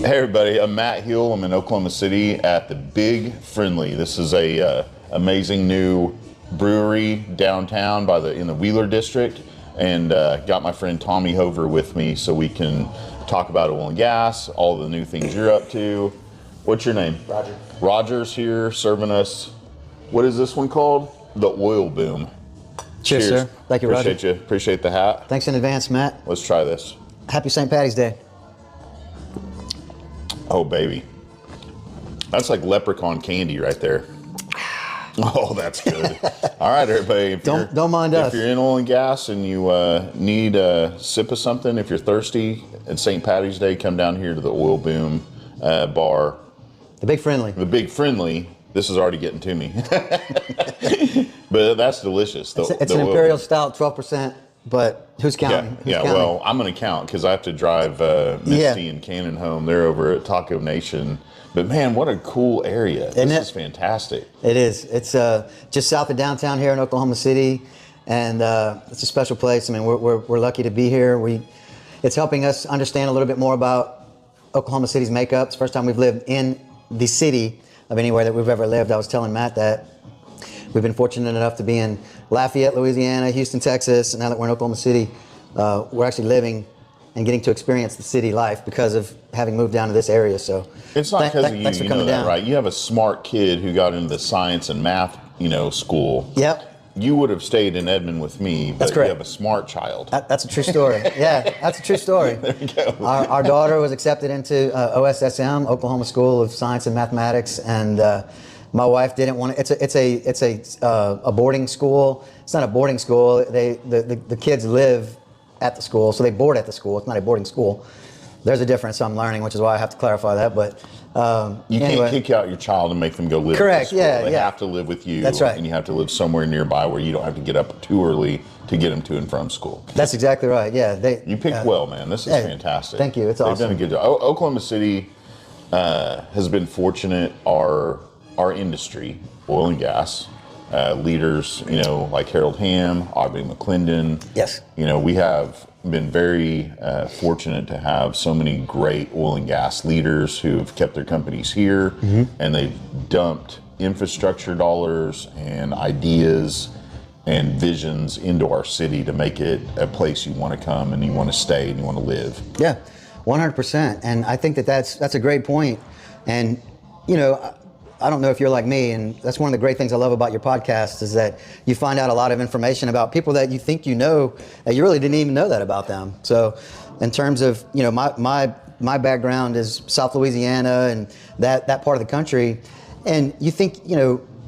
Hey everybody, I'm Matt Hill. I'm in Oklahoma City at the Big Friendly. This is a amazing new brewery downtown in the Wheeler district, and got my friend Tommy Hover with me so we can talk about oil and gas, all the new things you're up to. What's your name? Roger. Roger's here serving us. What is this one called? The Oil Boom. Cheers, sir. Thank you, Roger. Appreciate you. Appreciate the hat. Thanks in advance, Matt. Let's try this. Happy St. Patty's Day. Oh, baby. That's like leprechaun candy right there. Oh, that's good. All right, everybody. Don't mind us. If you're in oil and gas and you need a sip of something, if you're thirsty at St. Patty's Day, come down here to the Oil Boom bar. The Big Friendly. The Big Friendly. This is already getting to me. But that's delicious. It's an Imperial Stout, 12%. But who's counting? Yeah, well, I'm going to count because I have to drive Misty and Cannon home. They're over at Taco Nation. But man, what a cool area. This is fantastic. It is. It's just south of downtown here in Oklahoma City. And it's a special place. I mean, we're lucky to be here. It's helping us understand a little bit more about Oklahoma City's makeup. It's the first time we've lived in the city of anywhere that we've ever lived. I was telling Matt that we've been fortunate enough to be in Lafayette, Louisiana, Houston, Texas, and now that we're in Oklahoma City, we're actually living and getting to experience the city life because of having moved down to this area. So it's not because of you. Thanks for You coming know that, down. right? You have a smart kid who got into science and math, school. Yep. You would have stayed in Edmond with me, but That's correct. You have a smart child. That's a true story. Yeah, that's a true story. There you go. Our daughter was accepted into OSSM, Oklahoma School of Science and Mathematics, and my wife didn't want to. It's a boarding school. It's not a boarding school. The kids live at the school, so they board at the school. It's not a boarding school. There's a difference I'm learning, which is why I have to clarify that. But you can't kick out your child and make them go live. Correct. At the school. Yeah. They have to live with you. That's right. And you have to live somewhere nearby where you don't have to get up too early to get them to and from school. That's exactly right. Yeah. You picked well, man. This is fantastic. Thank you. It's They've awesome. done a good job. Oklahoma City has been fortunate. Our industry, oil and gas, leaders, like Harold Hamm, Aubrey McClendon. Yes. We have been very fortunate to have so many great oil and gas leaders who've kept their companies here, and they've dumped infrastructure dollars and ideas and visions into our city to make it a place you want to come and you want to stay and you want to live. Yeah, 100%. And I think that's a great point. And, I don't know if you're like me, and that's one of the great things I love about your podcast is that you find out a lot of information about people that you think you know, that you really didn't even know that about them. So in terms of, my background is South Louisiana and that part of the country, and you think,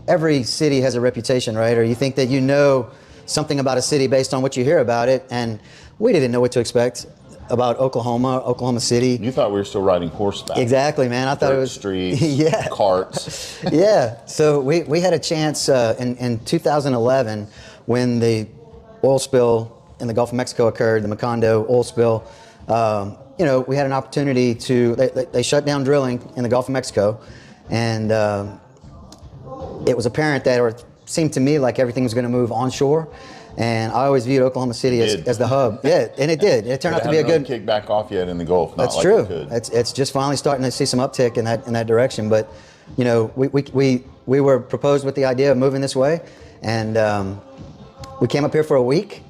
every city has a reputation, right? Or you think that you know something about a city based on what you hear about it, and we didn't know what to expect about Oklahoma City. You thought we were still riding horseback. Exactly, man. I thought it was streets, yeah, carts. Yeah. So we had a chance in 2011 when the oil spill in the Gulf of Mexico occurred, the Macondo oil spill. We had an opportunity to. They shut down drilling in the Gulf of Mexico, and it was apparent that, or it seemed to me like everything was going to move onshore. And I always viewed Oklahoma City as the hub. Yeah, and it did. It turned out to be a good kick back off yet in the Gulf. That's like true. It could. It's just finally starting to see some uptick in that direction. But we were proposed with the idea of moving this way, and we came up here for a week,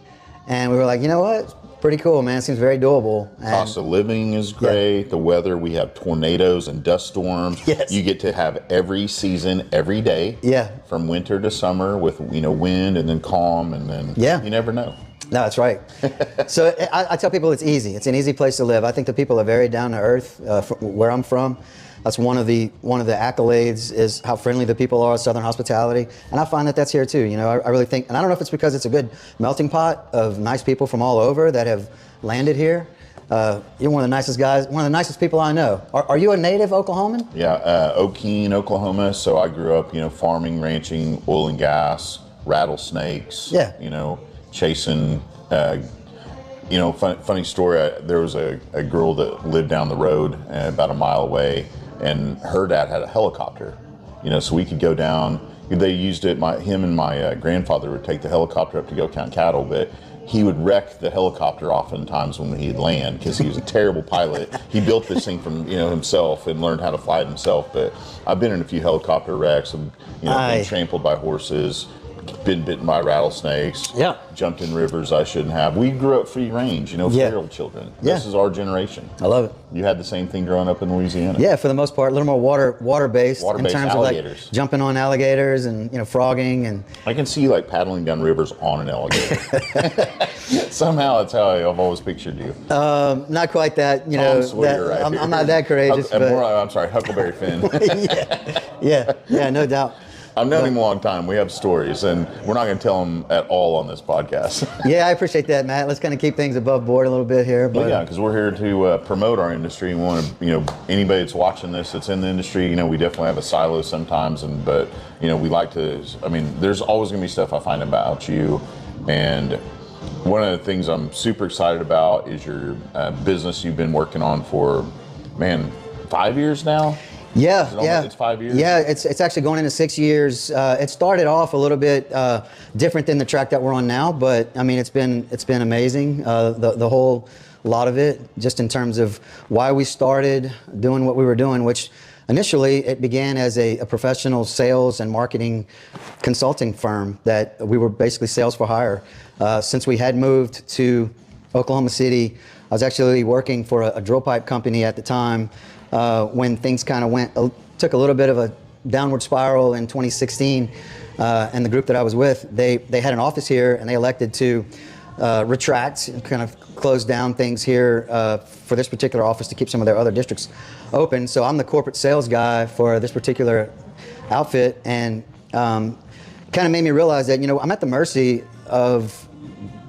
and we were like, you know what? Pretty cool, man. It seems very doable. And cost of living is great. Yeah. The weather, we have tornadoes and dust storms. Yes. You get to have every season, every day. Yeah. From winter to summer with wind and then calm and then you never know. No, that's right. So I tell people it's easy. It's an easy place to live. I think the people are very down to earth where I'm from. That's one of the accolades is how friendly the people are, Southern hospitality, and I find that that's here too. I really think, and I don't know if it's because it's a good melting pot of nice people from all over that have landed here. You're one of the nicest guys, one of the nicest people I know. Are you a native Oklahoman? Yeah, Okeen, Oklahoma. So I grew up, farming, ranching, oil and gas, rattlesnakes. Yeah. Chasing. Funny story. There was a girl that lived down the road about a mile away. And her dad had a helicopter, so we could go down. They used it. Him and my grandfather would take the helicopter up to go count cattle, but he would wreck the helicopter oftentimes when he'd land because he was a terrible pilot. He built this thing from himself and learned how to fly it himself. But I've been in a few helicopter wrecks. And, been trampled by horses, been bitten by rattlesnakes. Yeah. Jumped in rivers I shouldn't have. We grew up free range, feral children. This is our generation. I love it. You had the same thing growing up in Louisiana. Yeah, for the most part, a little more water-based in terms alligators. of like jumping on alligators and frogging and. I can see you like paddling down rivers on an alligator. Somehow that's how I've always pictured you. Not quite that, I'm not that courageous. I'm sorry, Huckleberry Finn. yeah, no doubt. I've known him a long time. We have stories, and we're not going to tell them at all on this podcast. Yeah, I appreciate that, Matt. Let's kind of keep things above board a little bit here. But yeah, because we're here to promote our industry. We want to, anybody that's watching this that's in the industry, we definitely have a silo sometimes, but we like to. I mean, there's always going to be stuff I find about you, and one of the things I'm super excited about is your business you've been working on for, 5 years now. Yeah. It's 5 years. Yeah, it's actually going into 6 years. It started off a little bit different than the track that we're on now, but I mean it's been amazing. The whole lot of it, just in terms of why we started doing what we were doing, which initially it began as a professional sales and marketing consulting firm that we were basically sales for hire. Since we had moved to Oklahoma City, I was actually working for a drill pipe company at the time. When things kind of took a little bit of a downward spiral in 2016, and the group that I was with, they had an office here, and they elected to retract and kind of close down things here for this particular office to keep some of their other districts open. So I'm the corporate sales guy for this particular outfit, and kind of made me realize that I'm at the mercy of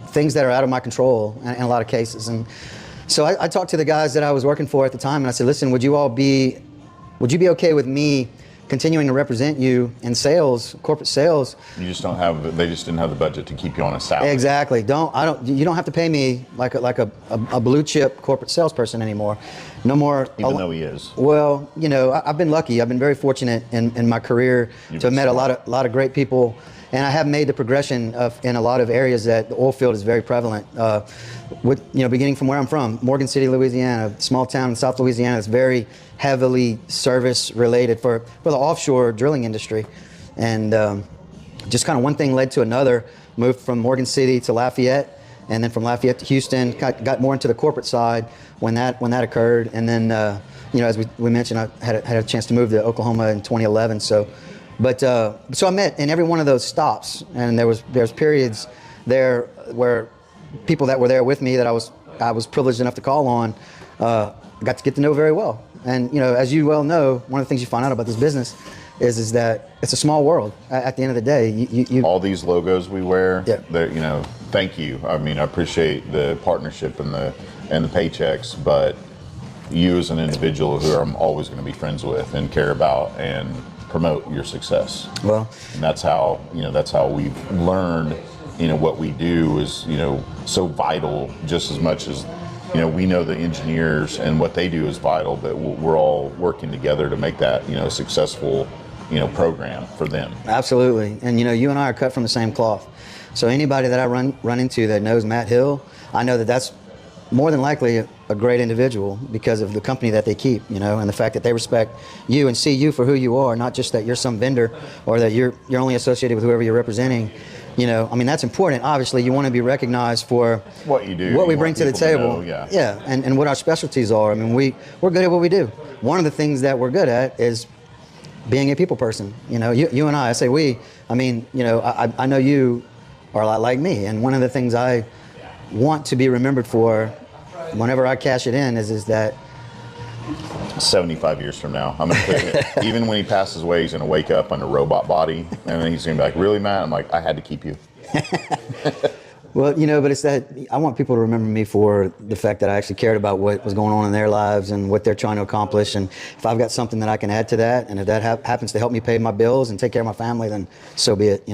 things that are out of my control in a lot of cases. And so I talked to the guys that I was working for at the time, and I said, listen, would you be okay with me continuing to represent you in sales, corporate sales? They just didn't have the budget to keep you on a salary. Exactly. You don't have to pay me like a blue chip corporate salesperson anymore. No more. Even though he is. Well, I've been lucky. I've been very fortunate in my career to have met a lot of great people. And I have made the progression in a lot of areas that the oil field is very prevalent. Beginning from where I'm from, Morgan City, Louisiana, small town in South Louisiana, is very heavily service related for the offshore drilling industry. And just kind of one thing led to another. Moved from Morgan City to Lafayette, and then from Lafayette to Houston. Got more into the corporate side when that occurred. And then as we mentioned, I had a chance to move to Oklahoma in 2011. So I met in every one of those stops, and there's periods there where people that were there with me that I was privileged enough to call on got to get to know very well. And as you well know, one of the things you find out about this business is that it's a small world. At the end of the day, you all these logos we wear. Yeah. Thank you. I mean, I appreciate the partnership and the paychecks, but you as an individual who I'm always going to be friends with and care about and promote your success. Well, and that's how we've learned, what we do is, so vital, just as much as, we know the engineers and what they do is vital, but we're all working together to make that, a successful, program for them. Absolutely. And, you and I are cut from the same cloth. So anybody that I run into that knows Matt Hill, I know that that's more than likely a great individual because of the company that they keep, and the fact that they respect you and see you for who you are, not just that you're some vendor or that you're only associated with whoever you're representing. I mean, that's important. Obviously, you want to be recognized for what you do, what we bring to the table. And what our specialties are. I mean, we're good at what we do. One of the things that we're good at is being a people person. You and I say we. I mean, I know you are a lot like me, and one of the things I want to be remembered for whenever I cash it in is that 75 years from now, I'm going to even when he passes away, he's going to wake up on a robot body, and then he's going to be like, really, Matt? I'm like, I had to keep you. Well, but it's that I want people to remember me for the fact that I actually cared about what was going on in their lives and what they're trying to accomplish. And if I've got something that I can add to that, and if that happens to help me pay my bills and take care of my family, then so be it,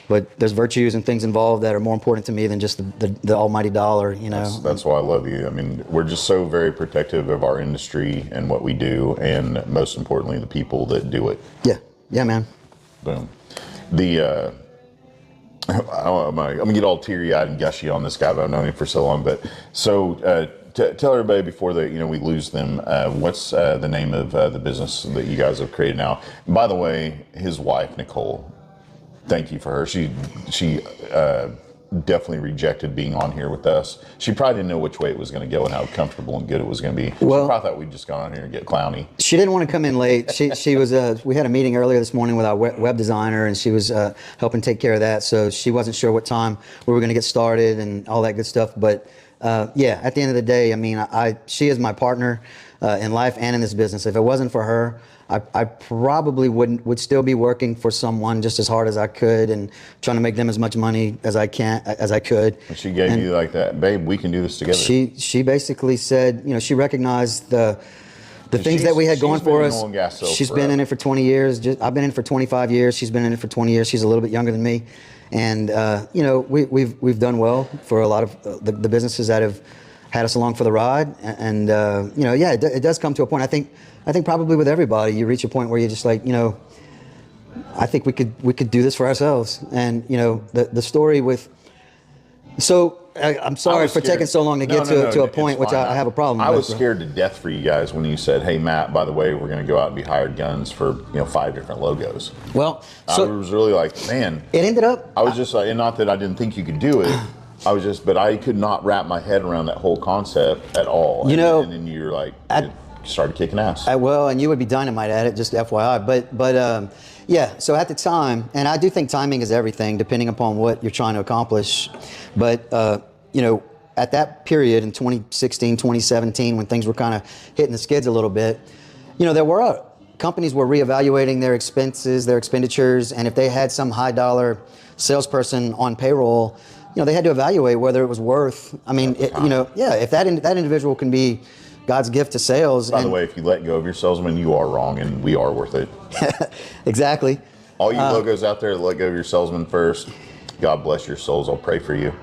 But there's virtues and things involved that are more important to me than just the almighty dollar, That's why I love you. I mean, we're just so very protective of our industry and what we do, and most importantly, the people that do it. Yeah, man. Boom. I'm gonna get all teary-eyed and gushy on this guy, but I've known him for so long. But so tell everybody before we lose them, what's the name of the business that you guys have created now? And by the way, his wife Nicole, thank you for her. She definitely rejected being on here with us. She probably didn't know which way it was going to go and how comfortable and good it was going to be. Well, she probably thought we'd just go on here and get clowny. She didn't want to come in late. She was. We had a meeting earlier this morning with our web designer, and she was helping take care of that. So she wasn't sure what time we were going to get started and all that good stuff. But yeah, at the end of the day, I mean, she is my partner in life and in this business. If it wasn't for her, I probably would still be working for someone just as hard as I could and trying to make them as much money as I could. And she gave you like that, babe, we can do this together. She basically said, she recognized the things that we had going for us. She's been in it for 20 years. I've been in it for 25 years. She's been in it for 20 years. She's a little bit younger than me. And, we've done well for a lot of the businesses that have had us along for the ride. And, yeah, it does come to a point. I think probably with everybody, you reach a point where you're just like, I think we could do this for ourselves. And, the story with, so I'm sorry for taking so long to get to a point which I have a problem with. I was scared to death for you guys when you said, hey, Matt, by the way, we're going to go out and be hired guns for, 5 different logos. Well, so I was really like, man. It ended up. I was just like, and not that I didn't think you could do it. But I could not wrap my head around that whole concept at all. And then you're like, started kicking ass. Well, and you would be dynamite at it, just FYI. But yeah, so at the time, and I do think timing is everything, depending upon what you're trying to accomplish. But, at that period in 2016, 2017, when things were kind of hitting the skids a little bit, companies were reevaluating their expenses, their expenditures, and if they had some high dollar salesperson on payroll, they had to evaluate whether it was worth, if that individual can be God's gift to sales. By the way, if you let go of your salesman, you are wrong, and we are worth it. Exactly. All you logos out there, let go of your salesman first. God bless your souls. I'll pray for you.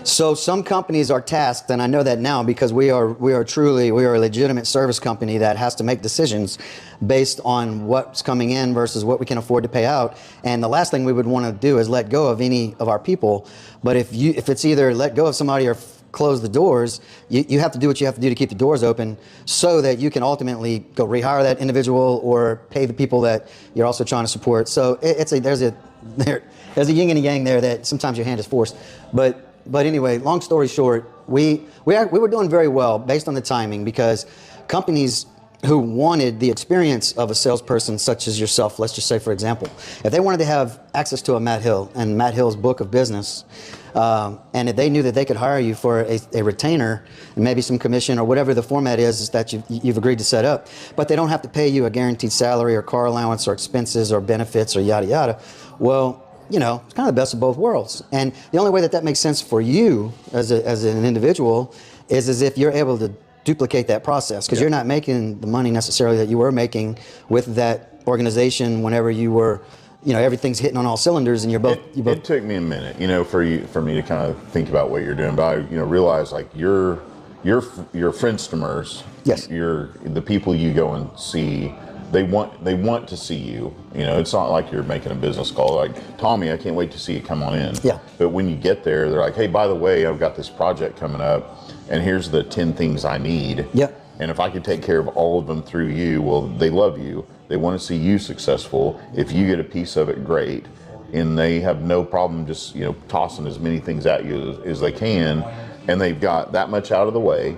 So some companies are tasked, and I know that now because we are a legitimate service company that has to make decisions based on what's coming in versus what we can afford to pay out. And the last thing we would want to do is let go of any of our people. But if it's either let go of somebody or close the doors, you have to do what you have to do to keep the doors open so that you can ultimately go rehire that individual or pay the people that you're also trying to support. So there's a yin and a yang there that sometimes your hand is forced. But anyway, long story short, we were doing very well based on the timing because companies who wanted the experience of a salesperson such as yourself, let's just say, for example, if they wanted to have access to a Matt Hill and Matt Hill's book of business, and if they knew that they could hire you for a retainer and maybe some commission or whatever the format is that you've agreed to set up, but they don't have to pay you a guaranteed salary or car allowance or expenses or benefits or yada yada, well, it's kind of the best of both worlds. And the only way that makes sense for you as an individual is as if you're able to duplicate that process because you're not making the money necessarily that you were making with that organization whenever you were, everything's hitting on all cylinders and you're both. It took me a minute, for me to kind of think about what you're doing, but I, realized like your friendstomers, yes, the people you go and see. They want to see you. It's not like you're making a business call like, Tommy, I can't wait to see you, come on in. Yeah. But when you get there, they're like, hey, by the way, I've got this project coming up and here's the 10 things I need. Yeah. And if I could take care of all of them through you, well, they love you. They want to see you successful. If you get a piece of it, great. And they have no problem just, tossing as many things at you as they can. And they've got that much out of the way.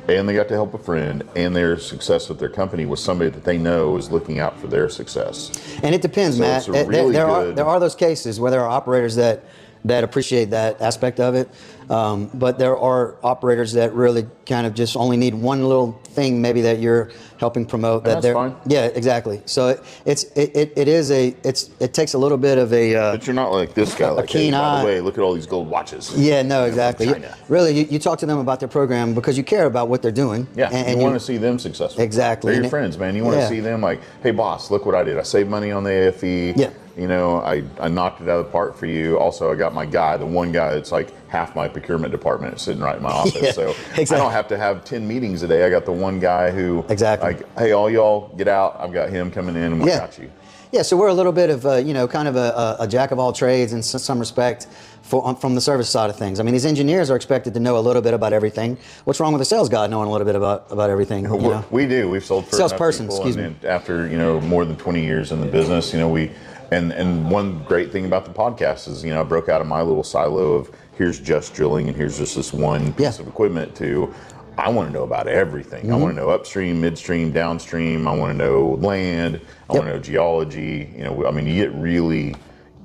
And they got to help a friend, and their success with their company was somebody that they know is looking out for their success. And it depends, Matt. There are those cases where there are operators that appreciate that aspect of it, but there are operators that really kind of just only need one little thing, maybe that you're helping promote. That's fine. Yeah, exactly. So it takes a little bit of a. But you're not like this guy. Like, keen eye. By the way, look at all these gold watches. Yeah, no, exactly. You talk to them about their program because you care about what they're doing. Yeah, and you want to see them successful. Exactly. They're your friends, man. You want to see them like, hey, boss, look what I did. I saved money on the AFE. Yeah. I knocked it out of the park for you. Also, I got my guy, the one guy that's like half my procurement department is sitting right in my office. Yeah, so exactly. I don't have to have 10 meetings a day. I got the one guy who, Exactly. like, hey, all y'all get out. I've got him coming in and we got you. Yeah, so we're a little bit of, kind of a jack of all trades in some respect from the service side of things. I mean, these engineers are expected to know a little bit about everything. What's wrong with a sales guy knowing a little bit about everything? We do. We've sold for salesperson. And after more than 20 years in the business, and one great thing about the podcast is I broke out of my little silo of here's just drilling and here's just this one piece of equipment to I want to know about everything. I want to know upstream, midstream, downstream. I want to know land. I want to know geology. You get really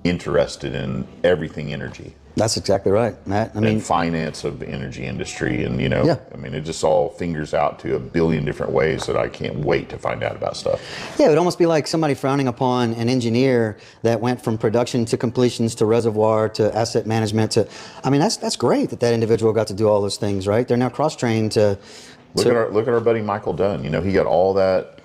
interested in everything energy. That's exactly right, Matt. And finance of the energy industry, and it just all fingers out to a billion different ways that I can't wait to find out about stuff. Yeah, it would almost be like somebody frowning upon an engineer that went from production to completions to reservoir to asset management to. That's great that individual got to do all those things, right? They're now cross-trained to. Look at our buddy Michael Dunn. He got all that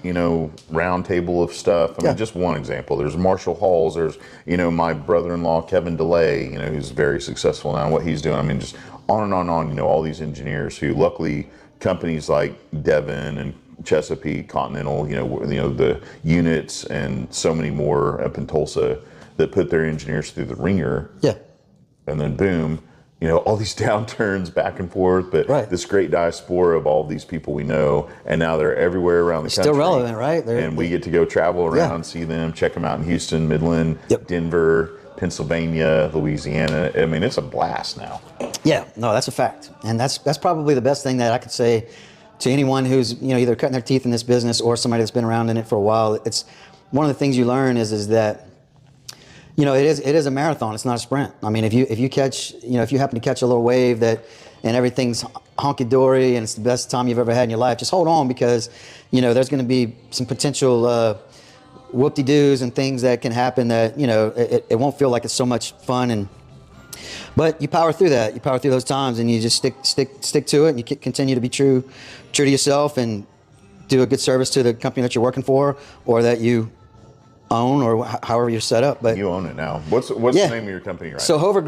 round table of stuff. Just one example. There's Marshall Halls. There's my brother-in-law Kevin DeLay. Who's very successful now in what he's doing. Just on and on and on. All these engineers who, luckily, companies like Devon and Chesapeake, Continental. The units and so many more up in Tulsa that put their engineers through the ringer. Yeah. And then boom. All these downturns back and forth, but this great diaspora of all of these people we know, and now they're everywhere around the country. Still relevant, right? And we get to go travel around, see them, check them out in Houston, Midland, Denver, Pennsylvania, Louisiana. It's a blast now. Yeah, no, that's a fact. And that's probably the best thing that I could say to anyone who's, either cutting their teeth in this business or somebody that's been around in it for a while. It's one of the things you learn is that it is a marathon. It's not a sprint. If you catch, if you happen to catch a little wave and everything's honky dory and it's the best time you've ever had in your life, just hold on because, there's going to be some potential whoop-de-doos and things that can happen that, it won't feel like it's so much fun. But you power through that. You power through those times and you just stick to it and you continue to be true to yourself and do a good service to the company that you're working for or that you own or however you're set up. But you own it now. What's the name of your company right so now? Hover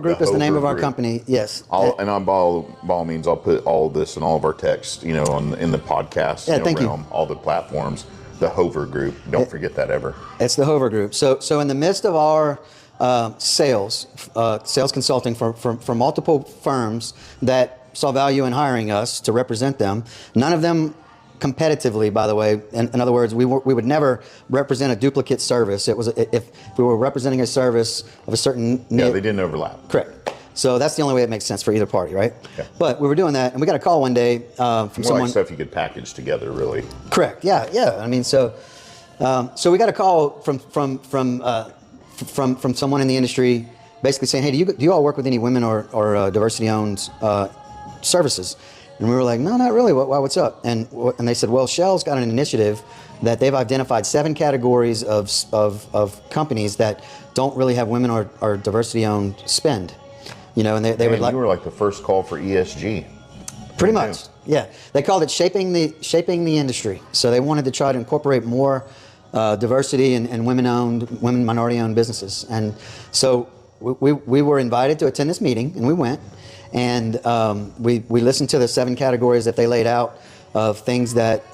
Group is the name of our company. Yes. And on by all means, I'll put all of this and all of our text, in the podcast realm, all the platforms. The Hover Group. Don't forget that ever. It's the Hover Group. So in the midst of our sales consulting for multiple firms that saw value in hiring us to represent them, none of them competitively, by the way. In other words, we would never represent a duplicate service. It was if we were representing a service of a certain they didn't overlap. Correct. So that's the only way it makes sense for either party, right? Yeah. But we were doing that, and we got a call one day from someone. Like stuff you could package together, really. Correct. Yeah. So we got a call from someone in the industry, basically saying, "Hey, do you all work with any women or diversity-owned services?" And we were like, no, not really. What's up? And they said, well, Shell's got an initiative that they've identified 7 categories of companies that don't really have women or diversity-owned spend. And they would like. You were like the first call for ESG. Pretty much, yeah. They called it shaping the industry. So they wanted to try to incorporate more diversity and women minority-owned businesses. And so we were invited to attend this meeting, and we went. And we listened to the 7 categories that they laid out of things that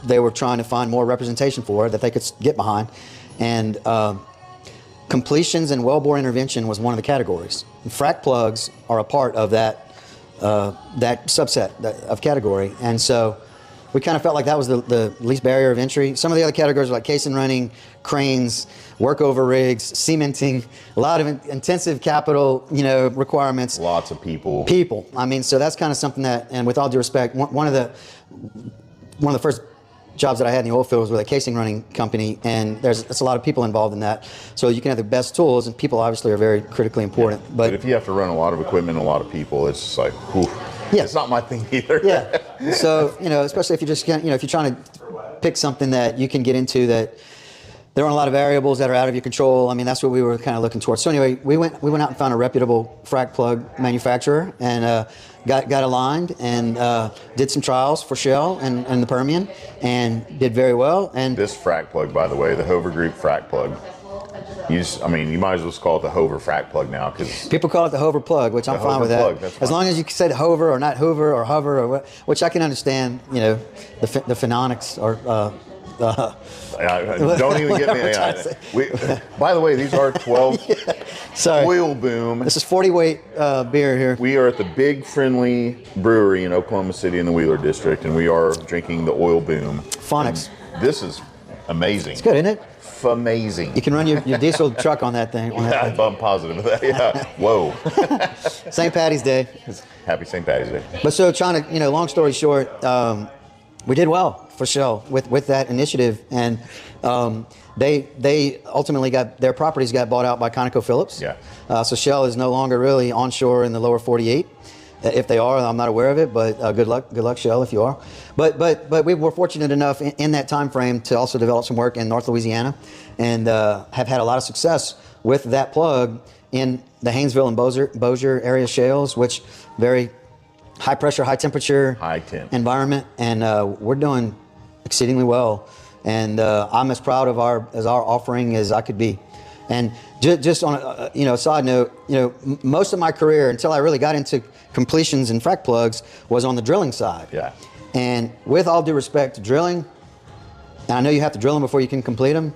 they were trying to find more representation for that they could get behind. And completions and wellbore intervention was one of the categories. And frac plugs are a part of that subset of category. And so we kind of felt like that was the least barrier of entry. Some of the other categories were like casing running, cranes, workover rigs, cementing, a lot of intensive capital, requirements. Lots of people. So that's kind of something that, and with all due respect, one of the first jobs that I had in the oil field was with a casing running company, and there's a lot of people involved in that. So you can have the best tools, and people obviously are very critically important. Yeah. But if you have to run a lot of equipment, a lot of people, it's just like, whew. Yeah. It's not my thing either. Yeah. So, especially if you just can't, if you're trying to pick something that you can get into that there aren't a lot of variables that are out of your control. That's what we were kind of looking towards. So anyway, we went out and found a reputable frac plug manufacturer and got aligned and did some trials for Shell and the Permian and did very well. And this frac plug, by the way, the Hover Group frac plug, You might as well just call it the Hover frac plug now, because people call it the Hover plug, which I'm fine with that. As long as you said Hover or not Hoover or Hover or which I can understand. The phonetics or. Don't even get me. By the way, these are 12 Oil Boom. This is 40 weight beer here. We are at the Big Friendly Brewery in Oklahoma City in the Wheeler District, and we are drinking the Oil Boom. Phonics. And this is amazing. It's good, isn't it? Amazing. You can run your diesel truck on that thing. I'm positive of that. Yeah. Whoa. St. Patty's Day. Happy St. Patty's Day. But so trying to, long story short, we did well for Shell with that initiative, and they ultimately their properties got bought out by ConocoPhillips. Yeah. So Shell is no longer really onshore in the lower 48. If they are, I'm not aware of it, but good luck, Shell, if you are. But we were fortunate enough in that time frame to also develop some work in North Louisiana, and have had a lot of success with that plug in the Haynesville and Bossier area shales, which very high pressure, high temperature, high temp environment, and we're doing exceedingly well. And I'm as proud of our offering as I could be. And just on a side note, most of my career until I really got into completions and frac plugs was on the drilling side. Yeah. And with all due respect to drilling, and I know you have to drill them before you can complete them,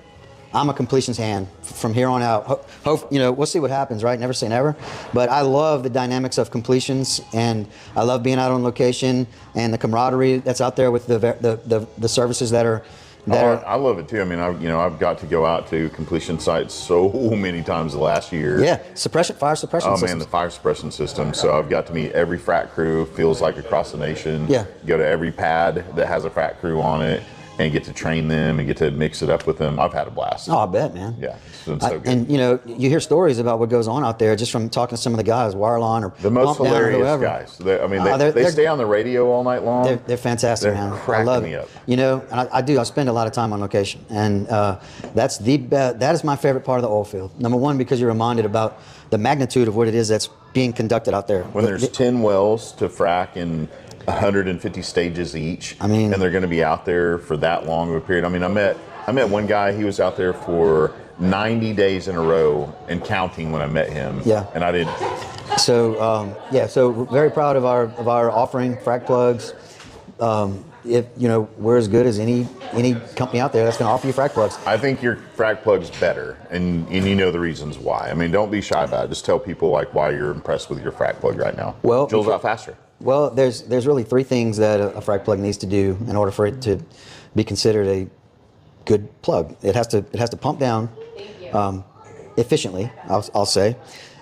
I'm a completions hand from here on out. We'll see what happens, right? Never say never. But I love the dynamics of completions, and I love being out on location and the camaraderie that's out there with the services that are. I love it too. I mean, I've got to go out to completion sites so many times the last year. Yeah, fire suppression. Oh man, the fire suppression system. So I've got to meet every frac crew. Feels like across the nation. Yeah. Go to every pad that has a frac crew on it, and get to train them and get to mix it up with them. I've had a blast. Oh, I bet, man. Yeah, it's been so good. And you hear stories about what goes on out there just from talking to some of the guys, wireline or the most hilarious guys. They stay on the radio all night long. They're fantastic, man. Cracking me up. And I spend a lot of time on location, and that's that is my favorite part of the oil field. Number one, because you're reminded about the magnitude of what it is that's being conducted out there. When there's 10 wells to frack in 150 stages each, and they're going to be out there for that long of a period. I met one guy. He was out there for 90 days in a row and counting when I met him. Yeah. And I didn't. So so we're very proud of our offering, frac plugs. We're as good as any company out there that's going to offer you frac plugs. I think your frac plug's better, and you know the reasons why. I mean, don't be shy about it. Just tell people why you're impressed with your frac plug right now. Well, Jill's out faster. Well, there's really three things that a frac plug needs to do in order for it to be considered a good plug. It has to pump down efficiently. I'll say,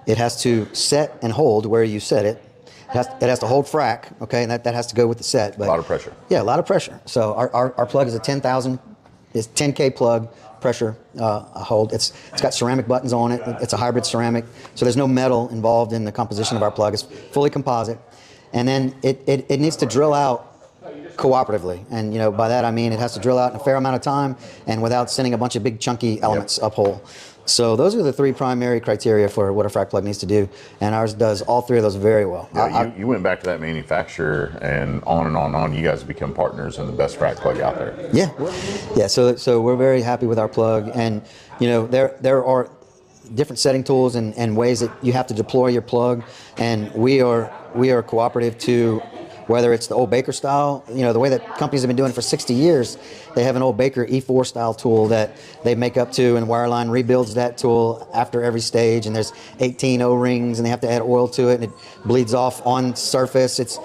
it has to set and hold where you set it. It has to hold frac, okay, and that has to go with the set. But a lot of pressure. Yeah, a lot of pressure. So our plug is a 10K plug pressure hold. It's got ceramic buttons on it. It's a hybrid ceramic, so there's no metal involved in the composition of our plug. It's fully composite. And then it needs to drill out cooperatively. And by that I mean it has to drill out in a fair amount of time and without sending a bunch of big chunky elements up hole. So those are the three primary criteria for what a frac plug needs to do. And ours does all three of those very well. Yeah, you went back to that manufacturer and on and on and on. You guys become partners in the best frac plug out there. Yeah. Yeah. So we're very happy with our plug. And there are different setting tools and ways that you have to deploy your plug, and we are cooperative to whether it's the old Baker style, the way that companies have been doing it for 60 years. They have an old Baker E4 style tool that they make up to, and Wireline rebuilds that tool after every stage, and there's 18 O-rings and they have to add oil to it, and it bleeds off on surface. It's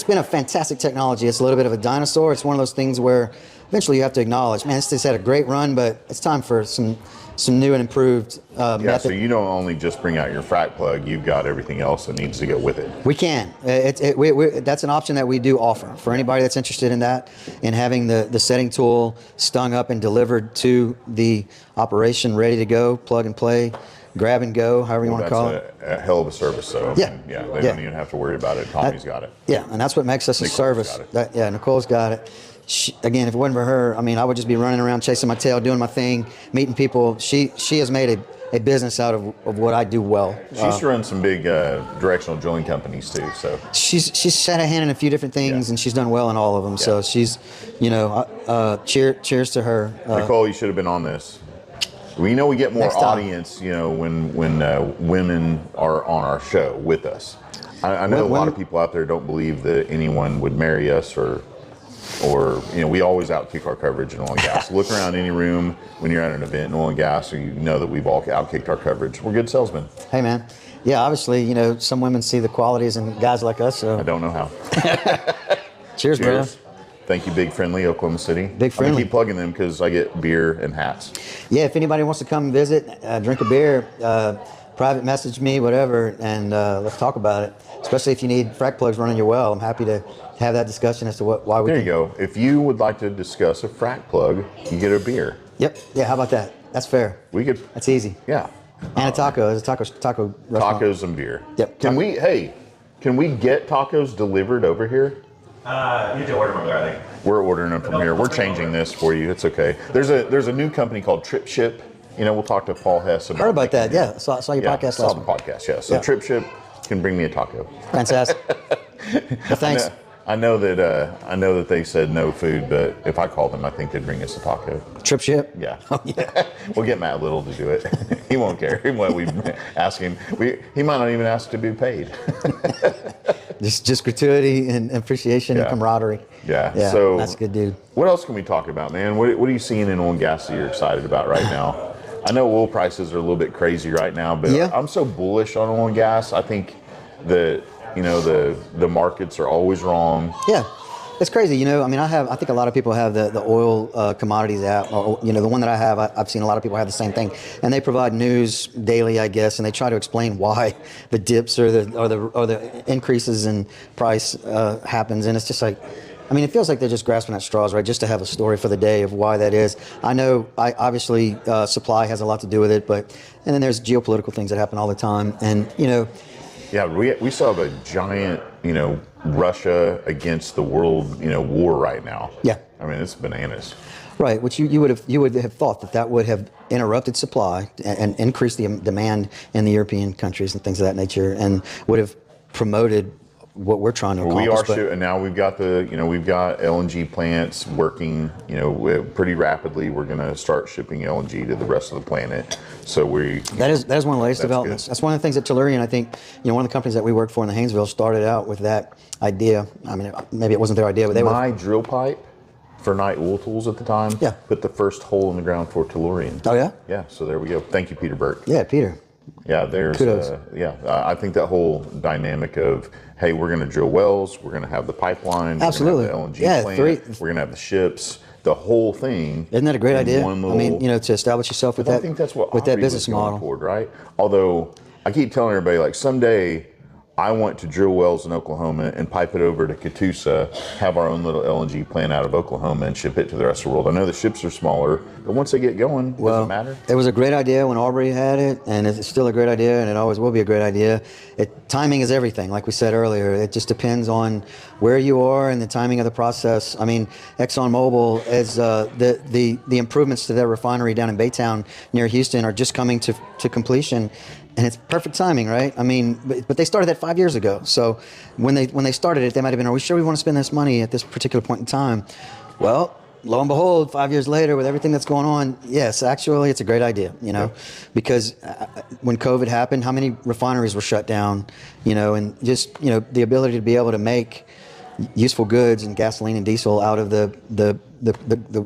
been a fantastic technology. It's a little bit of a dinosaur. It's one of those things where eventually you have to acknowledge, man, this had a great run, but it's time for some new and improved method. So you don't only just bring out your frac plug, you've got everything else that needs to go with it. We can. That's an option that we do offer for anybody that's interested in that, in having the setting tool stung up and delivered to the operation, ready to go, plug and play, grab and go, however you want to call it. That's a hell of a service, though. Yeah. They don't even have to worry about it. Tommy's got it. Yeah, and that's what makes us a service. Nicole's got it. Again, if it wasn't for her, I would just be running around chasing my tail, doing my thing, meeting people. She has made a business out of what I do well. She's run some big directional drilling companies too. So she's had a hand in a few different things, and she's done well in all of them. Yeah. So she's, cheers to her. Nicole, you should have been on this. We know we get more Next time. audience, when women are on our show with us. I know a lot of people out there don't believe that anyone would marry us or we always outkick our coverage in oil and gas. Look around any room when you're at an event in oil and gas, so you know that we've all outkicked our coverage. We're good salesmen. Hey, man. Yeah, obviously, some women see the qualities in guys like us. So I don't know how. Cheers, bro. Thank you, Big Friendly, Oklahoma City. Big Friendly. I'm going to keep plugging them because I get beer and hats. Yeah, if anybody wants to come visit, drink a beer, private message me, whatever, and let's talk about it. Especially if you need frac plugs running your well. I'm happy to have that discussion as to why we There you go. If you would like to discuss a frac plug, you get a beer. Yep. Yeah, how about that? That's fair. That's easy. Yeah. And a taco. There's a taco restaurant. Tacos and beer. Yep. Can we get tacos delivered over here? You need to order them there, I think. We're ordering them from here. We're changing this for you. It's okay. There's a new company called Trip Ship. We'll talk to Paul Hess about. Heard about that? Yeah. Saw your podcast saw last the week. podcast. Yeah. So Trip Ship can bring me a taco. Fantastic. Well, thanks. I know that they said no food, but if I called them, I think they'd bring us a taco. Trip Ship? Yeah. Oh, yeah. We'll get Matt Little to do it. He won't care what we ask him. He might not even ask to be paid. Just gratuity and appreciation and camaraderie. Yeah. Yeah. So that's a good dude. What else can we talk about, man? What are you seeing in oil and gas that you're excited about right now? I know oil prices are a little bit crazy right now, but I'm so bullish on oil and gas. I think that the markets are always wrong. Yeah, it's crazy. I think a lot of people have the oil commodities app. Or, the one that I have, I've seen a lot of people have the same thing, and they provide news daily, I guess, and they try to explain why the dips or the increases in price happens, and it's just like. It feels like they're just grasping at straws, right? Just to have a story for the day of why that is. I know, obviously, supply has a lot to do with it, and then there's geopolitical things that happen all the time, and Yeah, we still have a giant, Russia against the world, war right now. Yeah. It's bananas. Right, which you would have thought that would have interrupted supply and increased the demand in the European countries and things of that nature, and would have promoted what we're trying to accomplish. And now we've got we've got LNG plants working, pretty rapidly. We're going to start shipping LNG to the rest of the planet. So that is one of the latest developments. Good. That's one of the things that Tellurian, I think, one of the companies that we work for in the Haynesville started out with that idea. Maybe it wasn't their idea, but my drill pipe for Night Oil Tools at the time. Yeah. Put the first hole in the ground for Tellurian. Oh yeah. Yeah. So there we go. Thank you, Peter Burke. Yeah, Peter. Yeah, there's I think that whole dynamic of, hey, we're going to drill wells, we're going to have the pipeline, absolutely, we're going to have the LNG plant, we're going to have the ships, the whole thing. Isn't that a great idea? To establish yourself with that. I think that's what with that business model, toward, right? Although I keep telling everybody, like, someday I want to drill wells in Oklahoma and pipe it over to Catoosa, have our own little LNG plant out of Oklahoma and ship it to the rest of the world. I know the ships are smaller, but once they get going, does it matter? It was a great idea when Aubrey had it, and it's still a great idea, and it always will be a great idea. Timing is everything, like we said earlier. It just depends on where you are and the timing of the process. ExxonMobil is the improvements to their refinery down in Baytown near Houston are just coming to completion. And it's perfect timing, right? But they started that 5 years ago. So when they started it, they might have been, are we sure we want to spend this money at this particular point in time? Well, lo and behold, 5 years later, with everything that's going on, yes, actually, it's a great idea, because when COVID happened, how many refineries were shut down, and just, the ability to be able to make useful goods and gasoline and diesel out of the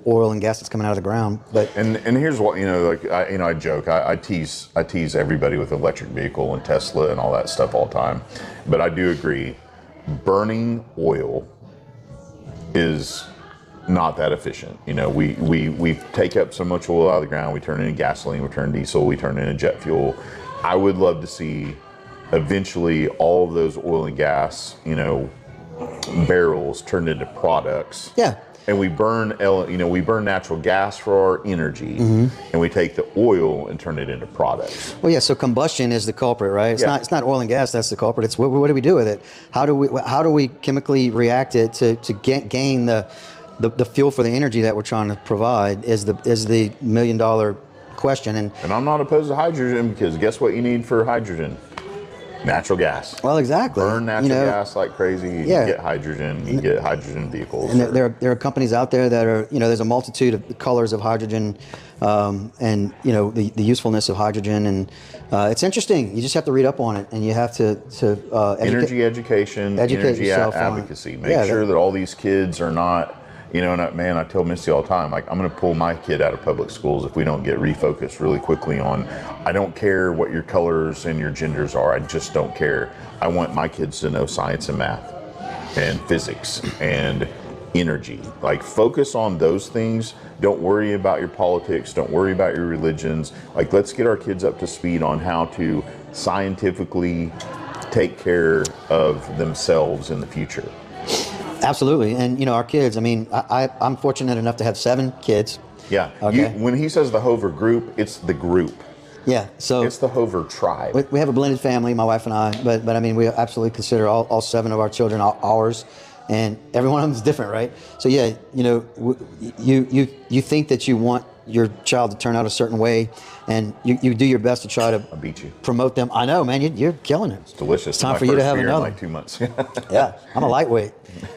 oil and gas that's coming out of the ground. But and here's what I joke, I tease everybody with electric vehicle and Tesla and all that stuff all the time, but I do agree, burning oil is not that efficient. We take up so much oil out of the ground, we turn it into gasoline, we turn diesel, we turn it into jet fuel. I would love to see eventually all of those oil and gas, barrels turned into products. Yeah. And we burn natural gas for our energy, and we take the oil and turn it into products. Well, yeah. So combustion is the culprit, right? It's not oil and gas that's the culprit. It's what do we do with it? How do we chemically react it to gain the fuel for the energy that we're trying to provide? Is the $1 million question. And I'm not opposed to hydrogen, because guess what you need for hydrogen? Natural gas. Well, exactly. Burn natural gas like crazy. You get hydrogen. You get hydrogen vehicles. And there are companies out there that are, there's a multitude of colors of hydrogen, and the usefulness of hydrogen, and it's interesting. You just have to read up on it, and you have to energy education, energy advocacy. Make sure that all these kids are not. And I tell Misty all the time, like, I'm going to pull my kid out of public schools if we don't get refocused really quickly on, I don't care what your colors and your genders are. I just don't care. I want my kids to know science and math and physics and energy. Like, focus on those things. Don't worry about your politics. Don't worry about your religions. Like, let's get our kids up to speed on how to scientifically take care of themselves in the future. Absolutely. And, our kids, I'm fortunate enough to have 7 kids. Yeah. Okay. When he says the Hover group, it's the group. Yeah. So it's the Hover tribe. We have a blended family, my wife and I, but we absolutely consider all 7 of our children ours, and every one of them is different, right? So yeah, you think that you want your child to turn out a certain way, and you do your best to try to promote them. I know, man, you're killing it. It's delicious. It's time for you to have another. In like 2 months. Yeah, I'm a lightweight.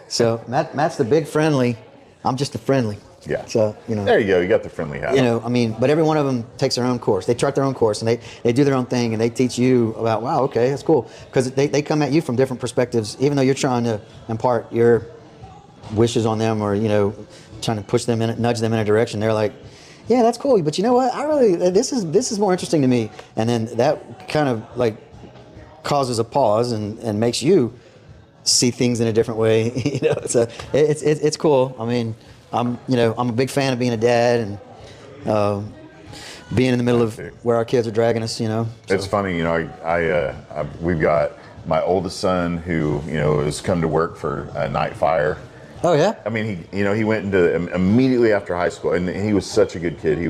So Matt's the big friendly. I'm just the friendly. Yeah. So there you go. You got the friendly hat. But every one of them takes their own course. They chart their own course, and they do their own thing, and they teach you about, wow, okay, that's cool, because they come at you from different perspectives, even though you're trying to impart your wishes on them, or trying to push them nudge them in a direction. They're like, yeah, that's cool, but you know what? This is more interesting to me, and then that kind of like causes a pause and makes you see things in a different way. So it's cool. I'm a big fan of being a dad and being in the middle of where our kids are dragging us. So. It's funny, we've got my oldest son who has come to work for Night Fire. Oh yeah. He went into immediately after high school, and he was such a good kid. He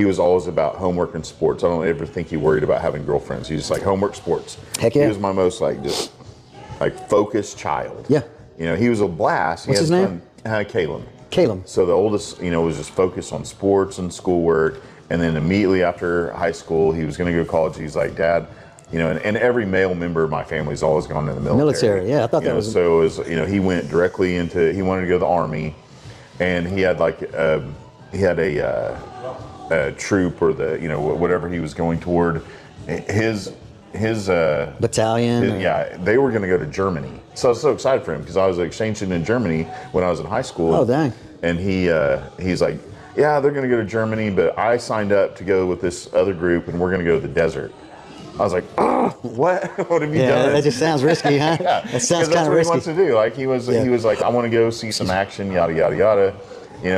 was always about homework and sports. I don't ever think he worried about having girlfriends. He was like homework, sports. Heck yeah. He was my most focused child. Yeah. He was a blast. What's his name? Caleb. So the oldest, was just focused on sports and schoolwork. And then immediately after high school, he was going to go to college. He's like, Dad, and every male member of my family's always gone to the military. Yeah, I thought that was. So it was, he went directly into, he wanted to go to the Army, and he had a troop, or whatever he was going toward. His battalion. They were going to go to Germany. So I was so excited for him, because I was exchanging in Germany when I was in high school. Oh, dang. And he's like, yeah, they're going to go to Germany, but I signed up to go with this other group, and we're going to go to the desert. I was like, oh, what? What have you done? Yeah, that just sounds risky, huh? Yeah, That sounds kind of risky. risky. He wants to do. Like, he was like, I want to go see some action, yada, yada, yada.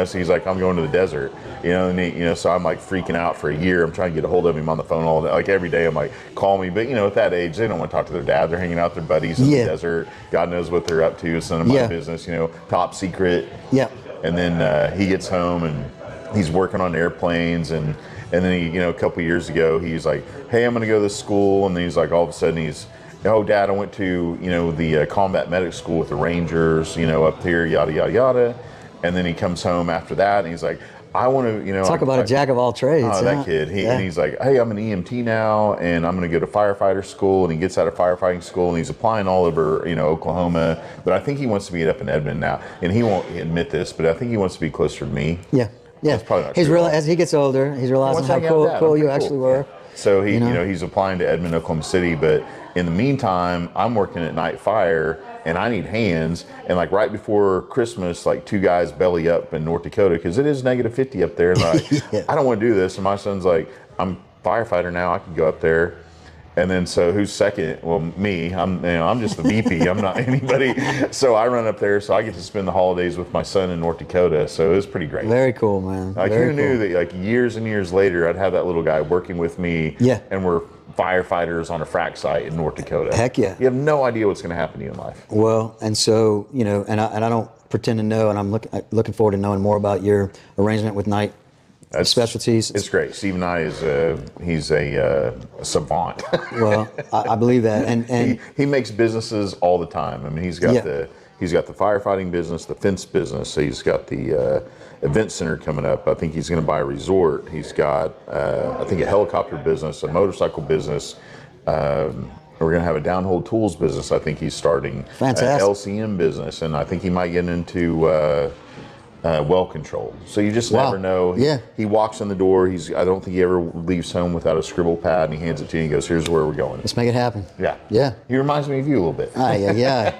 So he's like, I'm going to the desert. So I'm like freaking out for a year. I'm trying to get a hold of him on the phone all day. Like, every day I'm like, call me. But, at that age, they don't want to talk to their dad. They're hanging out with their buddies in the desert. God knows what they're up to. It's none of my business, top secret. Yeah. And then he gets home, and he's working on airplanes, and then he, a couple years ago, he's like, hey, I'm going to go to this school. And then he's like, all of a sudden he's, oh, Dad, I went to, the combat medic school with the Rangers, up here, yada, yada, yada. And then he comes home after that, and he's like, I want to, Talk about a jack of all trades. Oh, that kid. And he's like, hey, I'm an EMT now, and I'm going to go to firefighter school. And he gets out of firefighting school, and he's applying all over, Oklahoma. But I think he wants to be up in Edmond now. And he won't admit this, but I think he wants to be closer to me. Yeah. Yeah. That's probably not true. As he gets older, he's realizing how cool you actually were. So he, he's applying to Edmond, Oklahoma City, but in the meantime, I'm working at Night Fire, and I need hands. And like right before Christmas, like 2 guys belly up in North Dakota, because it is -50 up there. And like, I don't want to do this. And my son's like, I'm a firefighter now. I can go up there. And then, so who's second? Well, me. I'm just the VP. I'm not anybody. So I run up there. So I get to spend the holidays with my son in North Dakota. So it was pretty great. Very cool, man. Like, who knew that like years and years later, I'd have that little guy working with me. Yeah. And we're firefighters on a frac site in North Dakota. Heck yeah. You have no idea what's going to happen to you in life. Well, and so, and I don't pretend to know, and I'm looking forward to knowing more about your arrangement with Night Specialties. It's great. Steve and I he's a savant. Well, I believe that, and he makes businesses all the time. He's got the firefighting business, the fence business. So he's got the event center coming up. I think he's going to buy a resort. He's got I think a helicopter business, a motorcycle business. We're going to have a downhole tools business. I think he's starting Fantastic. an LCM business, and I think he might get into well control. So you just never know. Yeah. He walks in the door. I don't think he ever leaves home without a scribble pad, and he hands it to you and he goes, "Here's where we're going." Let's make it happen. Yeah. Yeah. He reminds me of you a little bit. Yeah.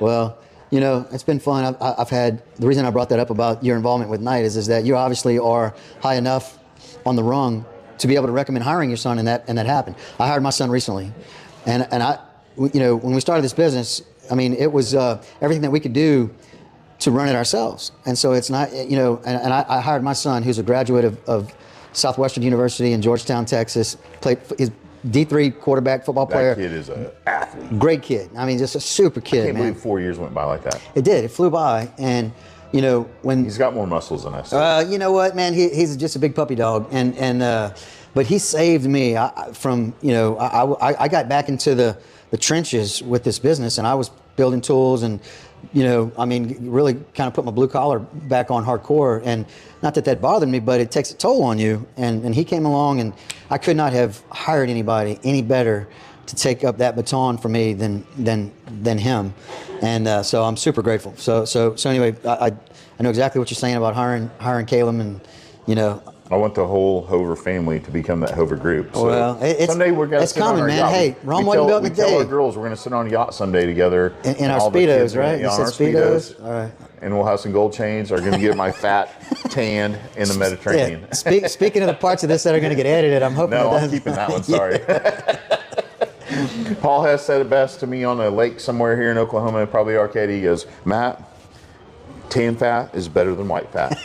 Well, you know, it's been fun. I've had, the reason I brought that up about your involvement with Knight is that you obviously are high enough on the rung to be able to recommend hiring your son, and that happened. I hired my son recently, and I, you know, when we started this business, I mean, it was everything that we could do to run it ourselves. And so it's not, you know, and I hired my son, who's a graduate of Southwestern University in Georgetown, Texas, played his D3 quarterback football player. That kid is an athlete. Great kid. I mean, just a super kid, I can't man. believe 4 years went by like that. It did. It flew by. And, you know, when... He's got more muscles than us. You know what, man? He's just a big puppy dog. But he saved me from, you know, I got back into the trenches with this business, and I was building tools and, you know, I mean, really kind of put my blue collar back on hardcore. And not that bothered me, but it takes a toll on you. And he came along, and I could not have hired anybody any better to take up that baton for me than him. And so I'm super grateful. So anyway, I know exactly what you're saying about hiring Caleb, and, you know, I want the whole Hover family to become that Hover group. So well, someday we're going to sit on our man. yacht. Hey, Rome wasn't built in a We tell day. our girls we're going to sit on a yacht someday together. In our all the Speedos, kids right? Yeah, You on said our Speedos? All right. And we'll have some gold chains. I'm going to get my fat tan in the Mediterranean. Yeah. Speaking of the parts of this that are going to get edited, I'm hoping No, it I'm doesn't. keeping that one. Sorry. Paul has said it best to me on a lake somewhere here in Oklahoma, probably Arcadia. He goes, "Matt, tan fat is better than white fat."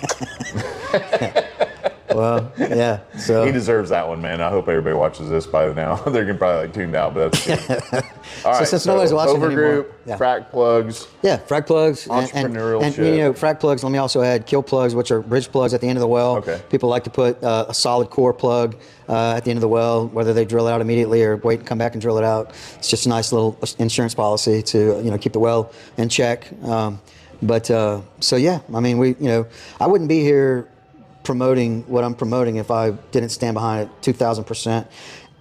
Well, yeah. So He deserves that one, man. I hope everybody watches this by now. They're gonna probably tuned out, but that's good. All right, since nobody's watching Hover anymore, group, yeah. frac plugs. yeah, frag plugs Entrepreneurial and shit. you know, frag plugs. Let me also add kill plugs, which are bridge plugs at the end of the well. Okay. People like to put a solid core plug at the end of the well, whether they drill it out immediately or wait and come back and drill it out. It's just a nice little insurance policy to, you know, keep the well in check. So yeah, I mean, I wouldn't be here promoting what I'm promoting if I didn't stand behind it 2,000%.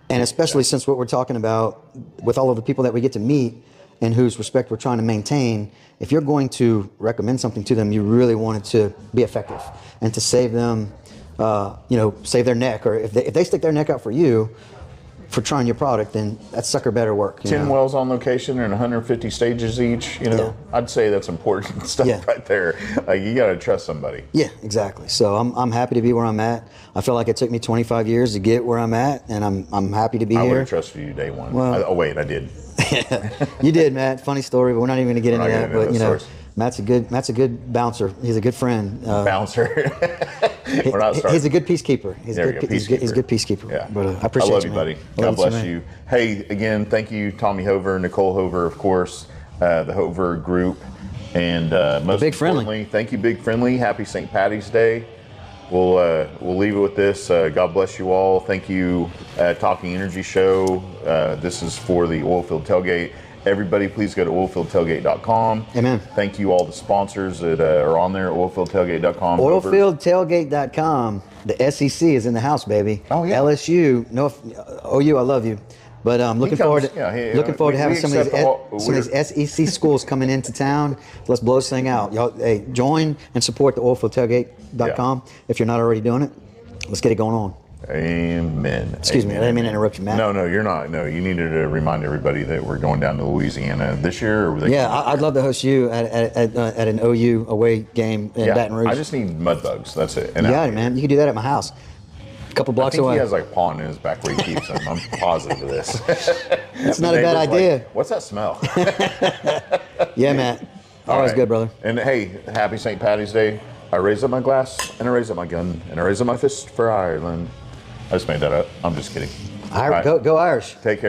And especially since what we're talking about with all of the people that we get to meet and whose respect we're trying to maintain, if you're going to recommend something to them, you really want it to be effective and to save them, save their neck. Or if they stick their neck out for you for trying your product, then that sucker better work. 10 wells on location and 150 stages each. You know, Yeah. I'd say that's important stuff Yeah. right there. Like, you got to trust somebody. Yeah, exactly. So I'm happy to be where I'm at. I feel like it took me 25 years to get where I'm at, and I'm happy to be I would here. have trusted you day one. Well- I did. You did, Matt. Funny story, but we're not even going to get into not that. getting into But you know, those Matt's a good bouncer. He's a good friend. Bouncer. We're not starting. He's a good peacekeeper. He's There a we good, go, he's a good peacekeeper. peacekeeper. Yeah. But I appreciate I love you, you, man. buddy. I God love bless man. you. Hey, again, thank you, Tommy Hover, Nicole Hover, of course, the Hover Group, and most Big Friendly. importantly, thank you, Big Friendly. Happy St. Patty's Day. We'll leave it with this. God bless you all. Thank you, Talking Energy Show. This is for the Oilfield Tailgate. Everybody, please go to oilfieldtailgate.com. Amen. Thank you all the sponsors that are on there, oilfieldtailgate.com. Oilfieldtailgate.com. The SEC is in the house, baby. Oh, yeah. LSU, OU, I love you. But looking forward to having some of these SEC schools coming into town. Let's blow this thing out. Y'all, hey, join and support the oilfieldtailgate.com if you're not already doing it. Let's get it going on. Amen. Excuse me, I didn't mean to interrupt you, Matt. No, you're not. No, you needed to remind everybody that we're going down to Louisiana this year. Or Yeah, I'd love to host you at an OU away game in Baton Rouge. I just need mud bugs. That's it. You got it, man. You can do that at my house. A couple I blocks think away. he has like pawn in his back where he keeps them. I'm positive of this. That's not a bad idea. Like, what's that smell? Yeah, Matt. Always right. good, brother. And hey, happy St. Patty's Day. I raise up my glass and I raise up my gun and I raise up my fist for Ireland. I just made that up. I'm just kidding. All right. Go Irish. Take care.